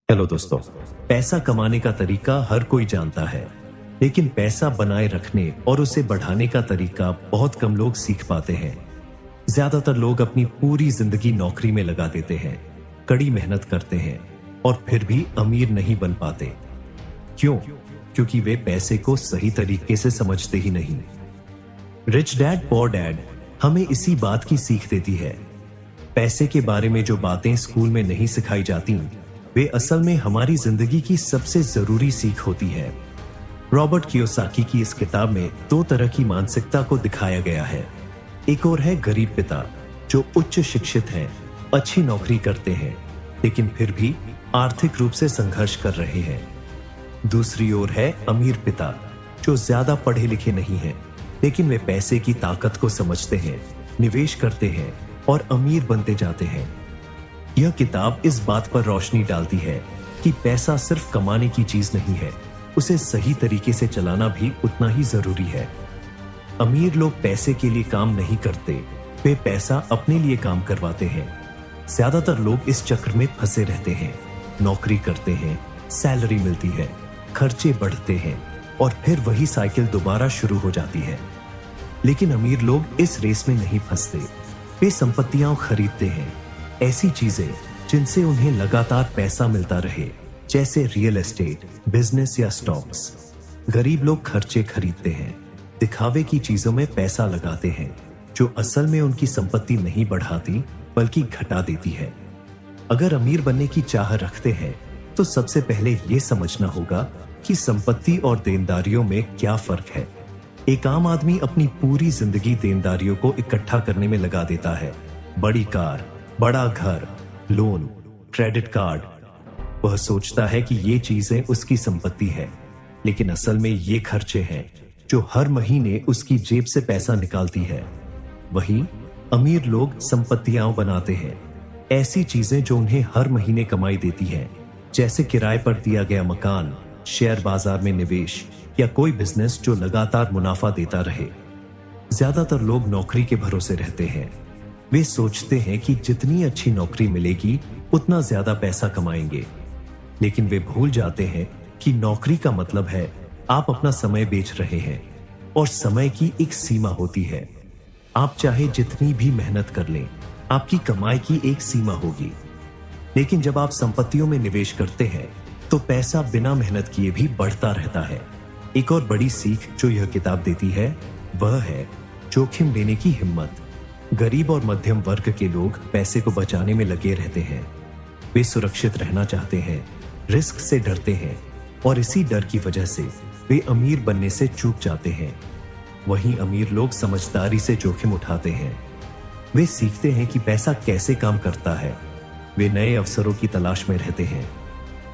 Hello दोस्तों। पैसा कमाने का तरीका हर कोई जानता है, लेकिन पैसा बनाए रखने और उसे बढ़ाने का तरीका बहुत कम लोग सीख पाते हैं। ज्यादातर लोग अपनी पूरी जिंदगी नौकरी में लगा देते हैं, कड़ी मेहनत करते हैं और फिर भी अमीर नहीं बन पाते। क्यों? क्योंकि वे पैसे को सही तरीके से समझते ही नहीं। रिच डैड पुअर डैड हमें इसी बात की सीख देती है। पैसे के बारे में जो बातें स्कूल में नहीं सिखाई जाती, वे असल में हमारी जिंदगी की सबसे जरूरी सीख होती है। रॉबर्ट कियोसाकी की इस किताब में दो तरह की मानसिकता को दिखाया गया है। एक और है गरीब पिता, जो उच्च शिक्षित हैं, अच्छी नौकरी करते हैं, लेकिन फिर भी आर्थिक रूप से संघर्ष कर रहे हैं। दूसरी ओर है अमीर पिता, जो ज्यादा पढ़े लिखे नहीं हैं, लेकिन वे पैसे की ताकत को समझते हैं, निवेश करते हैं और अमीर बनते जाते हैं। यह किताब इस बात पर रोशनी डालती है कि पैसा सिर्फ कमाने की चीज नहीं है, उसे सही तरीके से चलाना भी उतना ही जरूरी है। अमीर लोग पैसे के लिए काम नहीं करते, वे पैसा अपने लिए काम करवाते हैं। ज्यादातर लोग इस चक्र में फंसे रहते हैं। नौकरी करते हैं, सैलरी मिलती है, खर्चे बढ़ते हैं और फिर वही साइकिल दोबारा शुरू हो जाती है। लेकिन अमीर लोग इस रेस में नहीं फंसते। वे संपत्तियां खरीदते हैं, ऐसी चीजें जिनसे उन्हें लगातार पैसा मिलता रहे, जैसे रियल एस्टेट, बिजनेस या स्टॉक्स। गरीब लोग खर्चे खरीदते हैं, दिखावे की चीजों में पैसा लगाते हैं, जो असल में उनकी संपत्ति नहीं बढ़ाती बल्कि घटा देती है। अगर अमीर बनने की चाह रखते हैं तो सबसे पहले यह समझना होगा कि संपत्ति और देनदारियों में क्या फर्क है। एक आम आदमी अपनी पूरी जिंदगी देनदारियों को इकट्ठा करने में लगा देता है। बड़ी कार, बड़ा घर, लोन, क्रेडिट कार्ड। वह सोचता है कि ये चीजें उसकी संपत्ति है, लेकिन असल में ये खर्चे हैं जो हर महीने उसकी जेब से पैसा निकालती है। वहीं अमीर लोग संपत्तियां बनाते हैं, ऐसी चीजें जो उन्हें हर महीने कमाई देती हैं, जैसे किराए पर दिया गया मकान, शेयर बाजार में निवेश या कोई बिजनेस जो लगातार मुनाफा देता रहे। ज्यादातर लोग नौकरी के भरोसे रहते हैं। वे सोचते हैं कि जितनी अच्छी नौकरी मिलेगी उतना ज्यादा पैसा कमाएंगे, लेकिन वे भूल जाते हैं कि नौकरी का मतलब है आप अपना समय बेच रहे हैं और समय की एक सीमा होती है। आप चाहे जितनी भी मेहनत कर लें, आपकी कमाई की एक सीमा होगी। लेकिन जब आप संपत्तियों में निवेश करते हैं तो पैसा बिना मेहनत किए भी बढ़ता रहता है। एक और बड़ी सीख जो यह किताब देती है वह है जोखिम लेने की हिम्मत। गरीब और मध्यम वर्ग के लोग पैसे को बचाने में लगे रहते हैं। वे सुरक्षित रहना चाहते हैं, रिस्क से डरते हैं और इसी डर की वजह से वे अमीर बनने से चूक जाते हैं। वहीं अमीर लोग समझदारी से जोखिम उठाते हैं। वे सीखते हैं कि पैसा कैसे काम करता है। वे नए अवसरों की तलाश में रहते हैं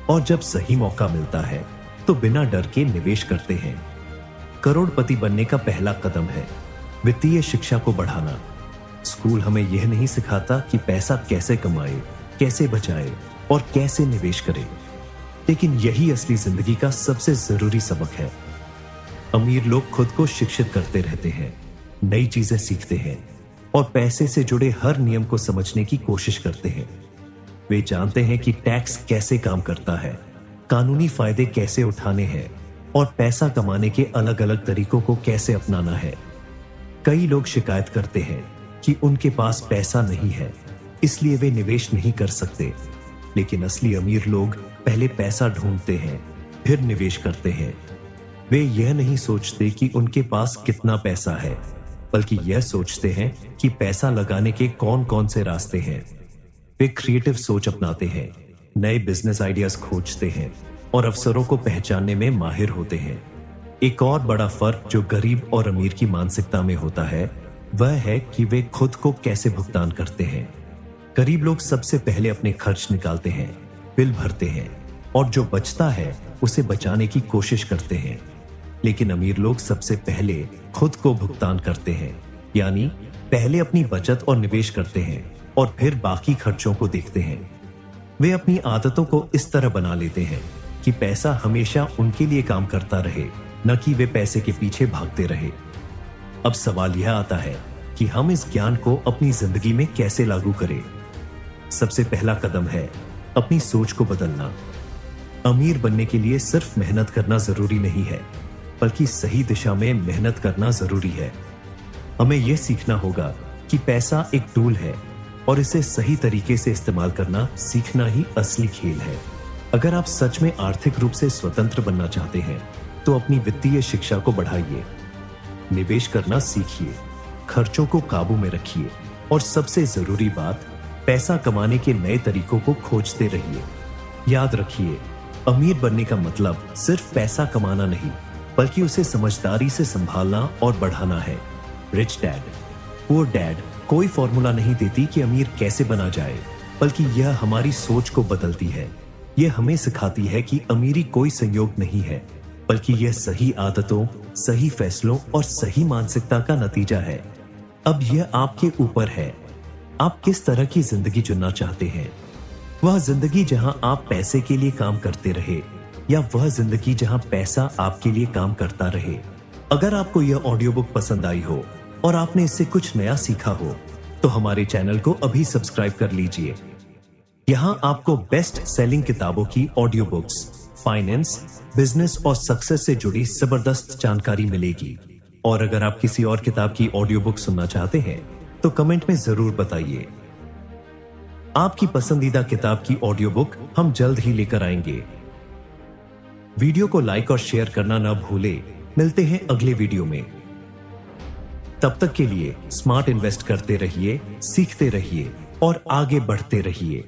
और जब सही मौका मिलता है तो बिना डर के निवेश करते हैं। करोड़पति बनने का पहला कदम है वित्तीय शिक्षा को बढ़ाना। स्कूल हमें यह नहीं सिखाता कि पैसा कैसे कमाए, कैसे बचाए और कैसे निवेश करें, लेकिन यही असली जिंदगी का सबसे जरूरी सबक है। अमीर लोग खुद को शिक्षित करते रहते हैं, नई चीजें सीखते हैं और पैसे से जुड़े हर नियम को समझने की कोशिश करते हैं। वे जानते हैं कि टैक्स कैसे काम करता है, कानूनी फायदे कैसे उठाने हैं और पैसा कमाने के अलग अलग तरीकों को कैसे अपनाना है। कई लोग शिकायत करते हैं कि उनके पास पैसा नहीं है, इसलिए वे निवेश नहीं कर सकते। लेकिन असली अमीर लोग पहले पैसा ढूंढते हैं, फिर निवेश करते हैं। वे यह नहीं सोचते कि उनके पास कितना पैसा है, बल्कि यह सोचते हैं कि पैसा लगाने के कौन कौन से रास्ते हैं। वे क्रिएटिव सोच अपनाते हैं, नए बिजनेस आइडियाज खोजते हैं और अवसरों को पहचानने में माहिर होते हैं। एक और बड़ा फर्क जो गरीब और अमीर की मानसिकता में होता है वह है कि वे खुद को कैसे भुगतान करते हैं। गरीब लोग सबसे पहले अपने खर्च निकालते हैं, बिल भरते हैं और जो बचता है उसे बचाने की कोशिश करते हैं। लेकिन अमीर लोग सबसे पहले खुद को भुगतान करते हैं, यानी पहले अपनी बचत और निवेश करते हैं और फिर बाकी खर्चों को देखते हैं। वे अपनी आदतों को इस तरह बना लेते हैं कि पैसा हमेशा उनके लिए काम करता रहे, न कि वे पैसे के पीछे भागते रहे। अब सवाल यह आता है कि हम इस ज्ञान को अपनी जिंदगी में कैसे लागू करें। सबसे पहला कदम है अपनी सोच को बदलना। अमीर बनने के लिए सिर्फ मेहनत करना जरूरी नहीं है, बल्कि सही दिशा में मेहनत करना जरूरी है। हमें यह सीखना होगा कि पैसा एक टूल है और इसे सही तरीके से इस्तेमाल करना सीखना ही असली खेल है। अगर आप सच में आर्थिक रूप से स्वतंत्र बनना चाहते हैं तो अपनी वित्तीय शिक्षा को बढ़ाइए, निवेश करना सीखिए, खर्चों को काबू में रखिए और सबसे जरूरी बात, पैसा कमाने के नए तरीकों को खोजते रहिए। याद रखिए, अमीर बनने का मतलब सिर्फ पैसा कमाना नहीं, बल्कि उसे समझदारी से संभालना और बढ़ाना है। रिच डैड पुअर डैड कोई फॉर्मूला नहीं देती कि अमीर कैसे बना जाए, बल्कि यह हमारी सोच को बदलती है। यह हमें सिखाती है कि अमीरी कोई संयोग नहीं है, बल्कि यह सही आदतों, सही फैसलों और सही मानसिकता का नतीजा है। अब यह आपके ऊपर है, आप किस तरह की जिंदगी चुनना चाहते हैं। वह जिंदगी जहां आप पैसे के लिए काम करते रहे, या वह जिंदगी जहां पैसा आपके लिए काम करता रहे। अगर आपको यह ऑडियो बुक पसंद आई हो और आपने इससे कुछ नया सीखा हो, तो हमारे चैनल को अभी सब्सक्राइब कर लीजिए। यहाँ आपको बेस्ट सेलिंग किताबों की ऑडियो बुक्स, फाइनेंस, बिजनेस और सक्सेस से जुड़ी जबरदस्त जानकारी मिलेगी। और अगर आप किसी और किताब की ऑडियो बुक सुनना चाहते हैं तो कमेंट में जरूर बताइए। आपकी पसंदीदा किताब की ऑडियो बुक हम जल्द ही लेकर आएंगे। वीडियो को लाइक और शेयर करना ना भूलें। मिलते हैं अगले वीडियो में। तब तक के लिए स्मार्ट इन्वेस्ट करते रहिए, सीखते रहिए और आगे बढ़ते रहिए।